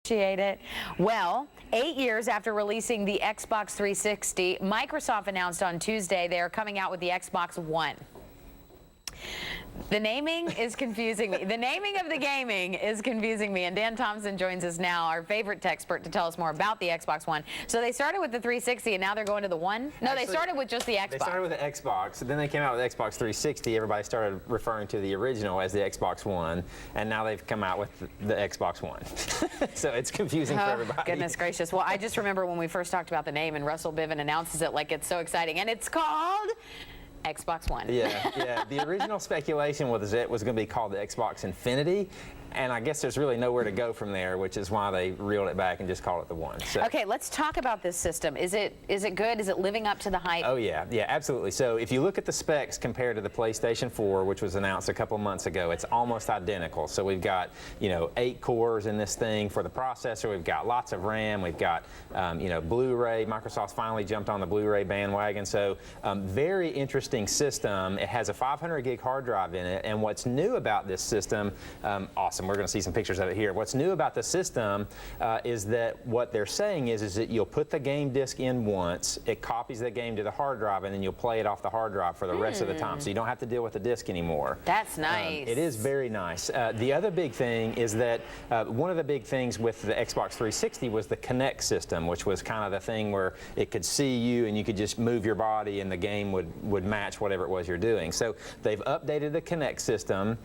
appreciate it. Well, 8 years after releasing the Xbox 360, Microsoft announced on Tuesday they are coming out with the Xbox One. The naming is confusing me. The naming of the gaming is confusing me. And Dan Thompson joins us now, our favorite tech expert, to tell us more about the Xbox One. So they started with the 360 and now they're going to the One? No, Actually, they started with just the Xbox. They started with the Xbox, then they came out with the Xbox 360. Everybody started referring to the original as the Xbox One, and now they've come out with the Xbox One. So it's confusing for everybody. Goodness gracious. Well, I just remember when we first talked about the name and Russell Bivin announces it like it's so exciting. And it's called Xbox One. Yeah. The original speculation was it was going to be called the Xbox Infinity, and I guess there's really nowhere to go from there, which is why they reeled it back and just called it the One. So. Okay, let's talk about this system. Is it good? Is it living up to the hype? Oh yeah, absolutely. So if you look at the specs compared to the PlayStation 4, which was announced a couple months ago, it's almost identical. So we've got 8 cores in this thing for the processor. We've got lots of RAM. We've got Blu-ray. Microsoft's finally jumped on the Blu-ray bandwagon. So very interesting system. It has a 500 gig hard drive in it, and what's new about this system, awesome. We're going to see some pictures of it here. What's new about the system is that what they're saying is that you'll put the game disc in once, it copies the game to the hard drive, and then you'll play it off the hard drive for the rest of the time. So you don't have to deal with the disc anymore. That's nice. It is very nice. The other big thing is that one of the big things with the Xbox 360 was the Kinect system, which was kind of the thing where it could see you and you could just move your body and the game would match whatever it was you're doing. So they've updated the Kinect system.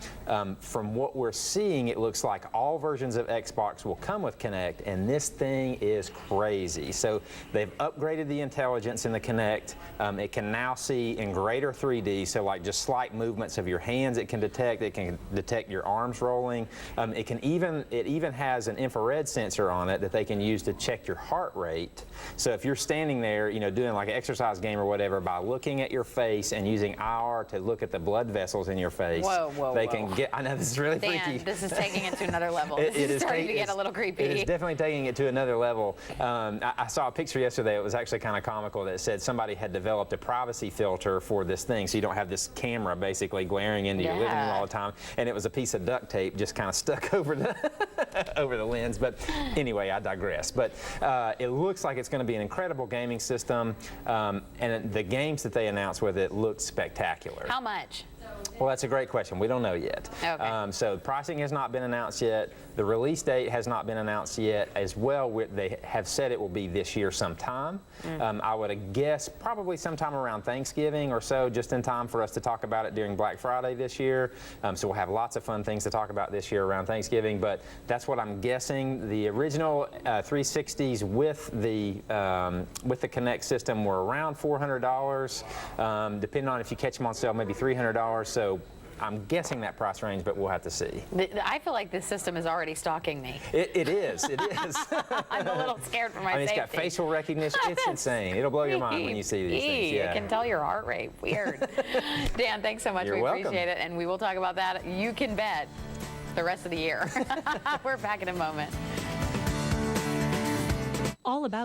From what we're seeing, it looks like all versions of Xbox will come with Kinect, and this thing is crazy. So they've upgraded the intelligence in the Kinect. It can now see in greater 3D, so like just slight movements of your hands it can detect. It can detect your arms rolling. It even has an infrared sensor on it that they can use to check your heart rate. So if you're standing there, doing like an exercise game or whatever, by looking at your face and using IR to look at the blood vessels in your face, they can get. I know this is really freaky. This is taking it to another level. It is starting to get a little creepy. It is definitely taking it to another level. I saw a picture yesterday. It was actually kind of comical that said somebody had developed a privacy filter for this thing, so you don't have this camera basically glaring into your living room all the time. And it was a piece of duct tape just kind of stuck over the over the lens. But anyway, I digress. But it looks like it's going to be an incredible gaming system, and the games that they announced with it look spectacular. How much? Well, that's a great question. We don't know yet. Okay. So pricing has not been announced yet. The release date has not been announced yet as well. They have said it will be this year sometime. I would guess probably sometime around Thanksgiving or so, just in time for us to talk about it during Black Friday this year. So we'll have lots of fun things to talk about this year around Thanksgiving, but that's what I'm guessing. The original 360s with the Kinect system were around $400, depending on if you catch them on sale, maybe $300. So I'm guessing that price range, but we'll have to see. I feel like this system is already stalking me. It is. I'm a little scared for my safety. It's got facial recognition. It's insane. It'll blow your mind when you see these things. Yeah. It can tell your heart rate. Weird. Dan, thanks so much. You're welcome. Appreciate it, and we will talk about that. You can bet the rest of the year. We're back in a moment. All about